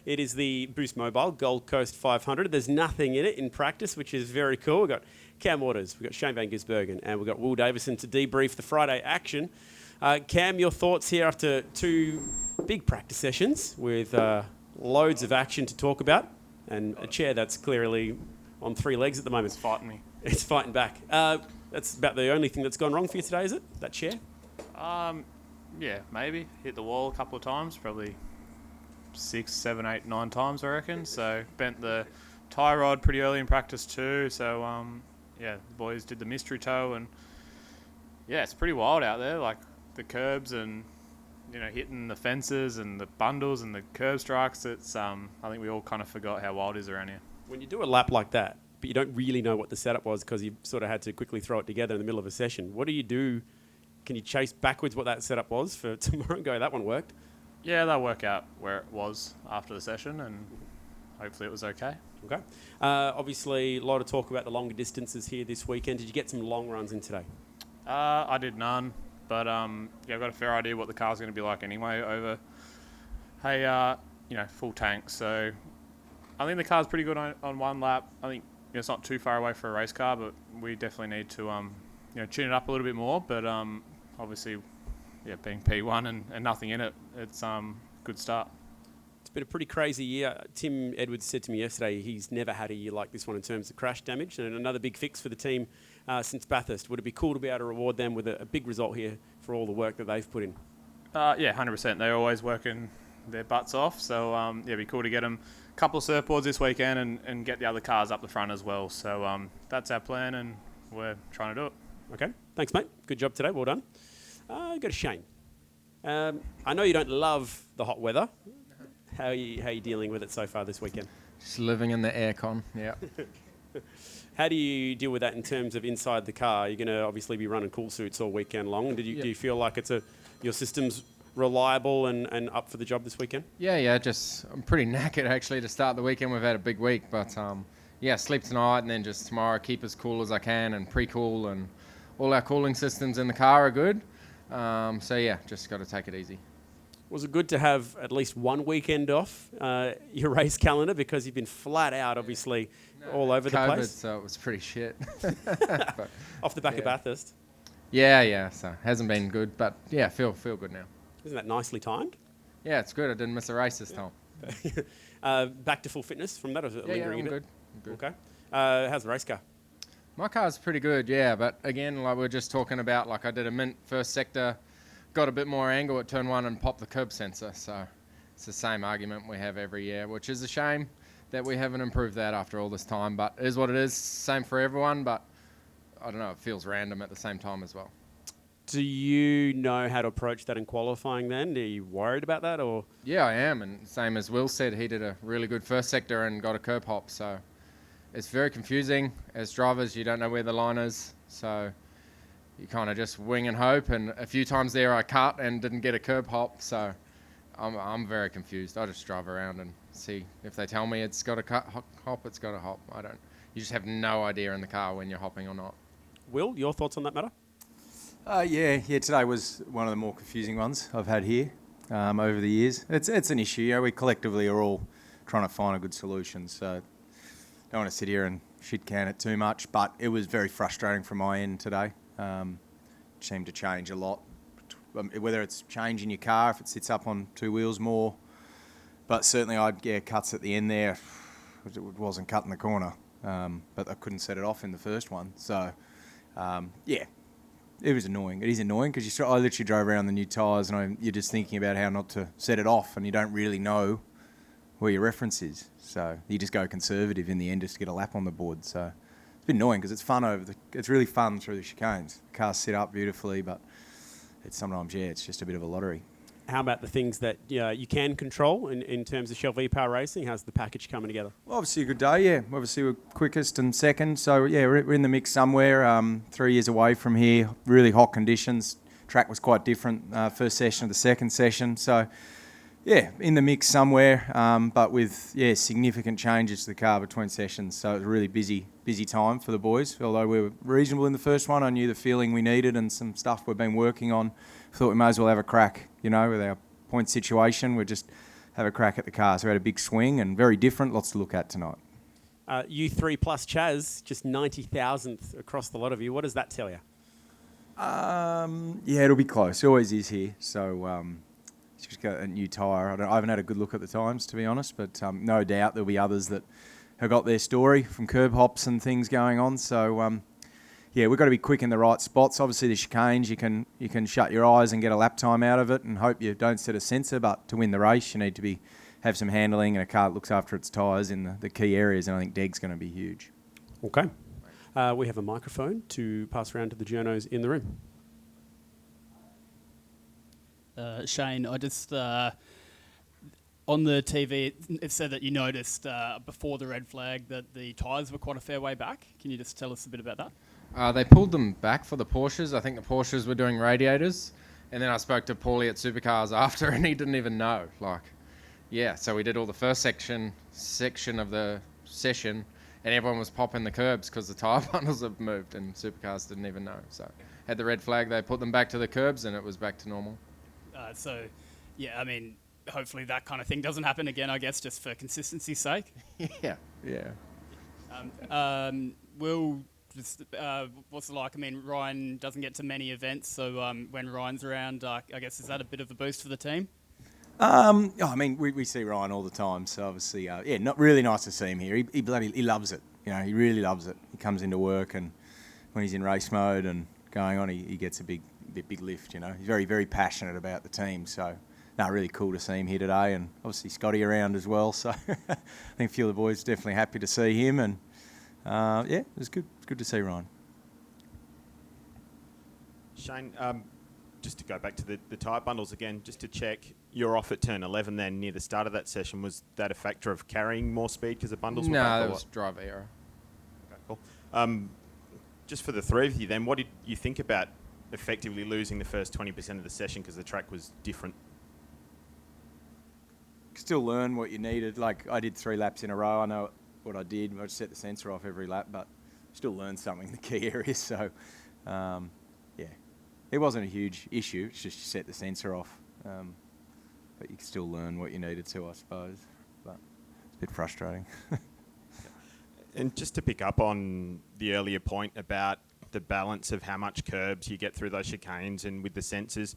It is the Boost Mobile Gold Coast 500. There's nothing in it in practice, which is very cool. We've got Cam Waters, we've got Shane Van Gisbergen, and we've got Will Davison to debrief the Friday action. Cam, your thoughts here after two big practice sessions with loads of action to talk about, and a chair that's clearly on three legs at the moment. It's fighting me. It's fighting back. That's about the only thing that's gone wrong for you today, is it? That chair? Yeah, maybe. Hit the wall a couple of times, probably 6, 7, 8, 9 times, I reckon. So bent the tie rod pretty early in practice too. So, the boys did the mystery toe, and yeah, it's pretty wild out there. Like the curbs and, hitting the fences and the bundles and the curb strikes. It's, I think we all kind of forgot how wild it is around here. When you do a lap like that, but you don't really know what the setup was because you sort of had to quickly throw it together in the middle of a session, what do you do? Can you chase backwards what that setup was for tomorrow and go, that one worked? Yeah, they'll work out where it was after the session, and hopefully it was okay. Okay. Obviously, a lot of talk about the longer distances here this weekend. Did you get some long runs in today? I did none, but I've got a fair idea what the car's going to be like anyway over, full tank. So I think the car's pretty good on one lap. I think it's not too far away for a race car, but we definitely need to tune it up a little bit more. But obviously, being P1 and nothing in it, it's good start. It's been a pretty crazy year. Tim Edwards said to me yesterday he's never had a year like this one in terms of crash damage, and another big fix for the team since Bathurst. Would it be cool to be able to reward them with a big result here for all the work that they've put in? 100%. They're always working their butts off. So, it'd be cool to get them a couple of surfboards this weekend and get the other cars up the front as well. So that's our plan, and we're trying to do it. Okay. Thanks, mate. Good job today. Well done. Go to Shane. I know you don't love the hot weather. How are you dealing with it so far this weekend? Just living in the aircon, yeah. How do you deal with that in terms of inside the car? You're going to obviously be running cool suits all weekend long. Do you feel like your system's reliable and up for the job this weekend? Yeah, I'm pretty knackered actually to start the weekend. We've had a big week, but sleep tonight and then just tomorrow keep as cool as I can and pre-cool, and all our cooling systems in the car are good. Just got to take it easy. Was it good to have at least one weekend off your race calendar, because you've been flat out, obviously, all over the place? So it was pretty shit. But, off the back of Bathurst? Yeah. So hasn't been good, but yeah, feel good now. Isn't that nicely timed? Yeah, it's good. I didn't miss a race this time. Back to full fitness from that, or is it lingering a bit? Good. Okay. How's the race car? My car's pretty good, yeah. But again, like we were just talking about, like I did a mint first sector, got a bit more angle at turn one and popped the curb sensor. So it's the same argument we have every year, which is a shame that we haven't improved that after all this time. But it is what it is. Same for everyone, but I don't know, it feels random at the same time as well. Do you know how to approach that in qualifying then? Are you worried about that, or? Yeah, I am. And same as Will said, he did a really good first sector and got a curb hop. So it's very confusing. As drivers, you don't know where the line is. So you kind of just wing and hope. And a few times there I cut and didn't get a curb hop. So I'm very confused. I just drive around and see if they tell me it's got a hop, it's got a hop. You just have no idea in the car when you're hopping or not. Will, your thoughts on that matter? Today was one of the more confusing ones I've had here over the years. It's an issue. We collectively are all trying to find a good solution. So don't want to sit here and shit can it too much, but it was very frustrating from my end today. Seemed to change a lot, whether it's changing your car, if it sits up on two wheels more. But certainly cuts at the end there. It wasn't cutting the corner, but I couldn't set it off in the first one. So, it was annoying. It is annoying because I literally drove around the new tyres and you're just thinking about how not to set it off, and you don't really know where your reference is. So you just go conservative in the end just to get a lap on the board. So it's been annoying because it's fun it's really fun through the chicanes. The cars sit up beautifully, but it's sometimes, it's just a bit of a lottery. How about the things that you can control in terms of Shell V-Power Racing? How's the package coming together? Well, obviously a good day, yeah. Obviously we're quickest and second. So, we're in the mix somewhere, 3 years away from here. Really hot conditions. Track was quite different, first session of the second session. So, in the mix somewhere, but with, significant changes to the car between sessions. So it was a really busy time for the boys. Although we were reasonable in the first one, I knew the feeling we needed and some stuff we've been working on. Thought we may as well have a crack, with our point situation. We just have a crack at the car. So we had a big swing and very different, lots to look at tonight. U3 plus Chaz, just 90,000th across the lot of you. What does that tell you? Yeah, it'll be close. It always is here. So just got a new tyre. I haven't had a good look at the times, to be honest, but no doubt there'll be others that have got their story from curb hops and things going on. So yeah, we've got to be quick in the right spots. Obviously, the chicanes, you can shut your eyes and get a lap time out of it and hope you don't set a sensor. But to win the race, you need to have some handling and a car that looks after its tyres in the key areas. And I think Deg's going to be huge. Okay. We have a microphone to pass around to the journos in the room. Shane, I just... on the TV, it said that you noticed before the red flag that the tyres were quite a fair way back. Can you just tell us a bit about that? They pulled them back for the Porsches. I think the Porsches were doing radiators. And then I spoke to Paulie at Supercars after, and he didn't even know. So we did all the first section of the session, and everyone was popping the curbs because the tyre bundles have moved, and Supercars didn't even know. So had the red flag, they put them back to the curbs, and it was back to normal. Yeah, I mean, hopefully that kind of thing doesn't happen again, I guess, just for consistency's sake. Yeah. Will, just, what's it like? I mean, Ryan doesn't get to many events, so when Ryan's around, I guess, is that a bit of a boost for the team? I mean, we see Ryan all the time, so obviously, not really nice to see him here. He loves it. He really loves it. He comes into work, and when he's in race mode and going on, he gets a big lift. He's very, very passionate about the team. So, really cool to see him here today, and obviously Scotty around as well. So, I think a few of the boys definitely happy to see him, and it was good. It's good to see Ryan. Shane, just to go back to the tyre bundles again, just to check, you're off at turn 11 then near the start of that session. Was that a factor of carrying more speed because the bundles were back? No, it was driver error. Okay, cool. Just for the three of you then, what did you think about effectively losing the first 20% of the session because the track was different? Still learn what you needed. I did 3 laps in a row. I know what I did. I just set the sensor off every lap, but still learned something in the key areas. So, it wasn't a huge issue. It's just you set the sensor off. But you can still learn what you needed to, I suppose. But it's a bit frustrating. And just to pick up on the earlier point about the balance of how much curbs you get through those chicanes and with the sensors,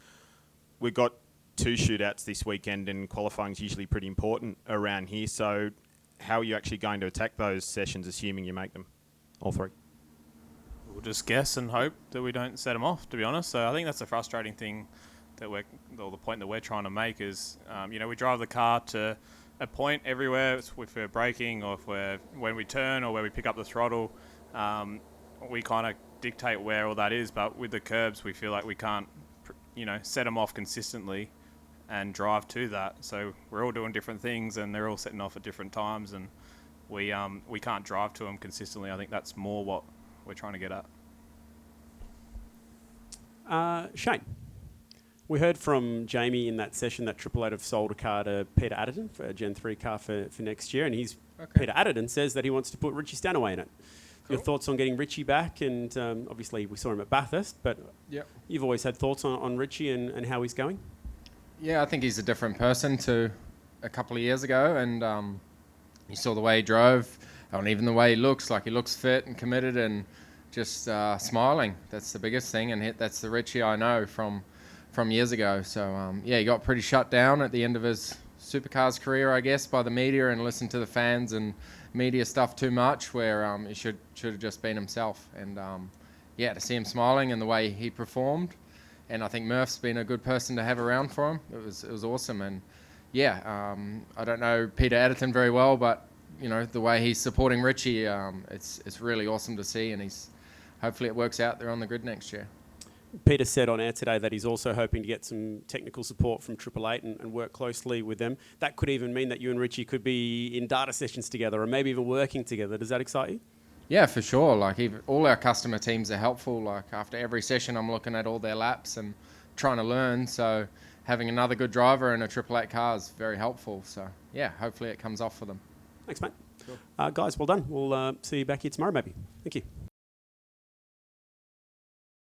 we've got 2 shootouts this weekend, and qualifying is usually pretty important around here. So how are you actually going to attack those sessions, assuming you make them, all 3? We'll just guess and hope that we don't set them off, to be honest. So I think that's the frustrating thing that the point that we're trying to make is, we drive the car to a point everywhere. If we're braking or when we turn or where we pick up the throttle, we kind of dictate where all that is. But with the curbs, we feel like we can't, set them off consistently and drive to that. So we're all doing different things, and they're all setting off at different times, and we can't drive to them consistently. I think that's more what we're trying to get at. Shane, we heard from Jamie in that session that Triple Eight have sold a car to Peter Adderton for a Gen 3 car for next year, and Peter Adderton says that he wants to put Richie Stanaway in it. Cool. Your thoughts on getting Richie back? And obviously we saw him at Bathurst, but you've always had thoughts on Richie and how he's going? Yeah, I think he's a different person to a couple of years ago, and you saw the way he drove, and even the way he looks fit and committed and just smiling. That's the biggest thing, and that's the Richie I know from years ago. So, he got pretty shut down at the end of his Supercars career, I guess, by the media, and listened to the fans and media stuff too much, where he should have just been himself. And, to see him smiling and the way he performed, and I think Murph's been a good person to have around for him. It was awesome. And, I don't know Peter Adderton very well, but, the way he's supporting Richie, it's really awesome to see, and hopefully it works out there on the grid next year. Peter said on air today that he's also hoping to get some technical support from Triple Eight and work closely with them. That could even mean that you and Richie could be in data sessions together, or maybe even working together. Does that excite you? Yeah, for sure. All our customer teams are helpful. After every session, I'm looking at all their laps and trying to learn. So having another good driver in a Triple Eight car is very helpful. So hopefully it comes off for them. Thanks, mate. Cool. Guys, well done. We'll see you back here tomorrow, maybe. Thank you.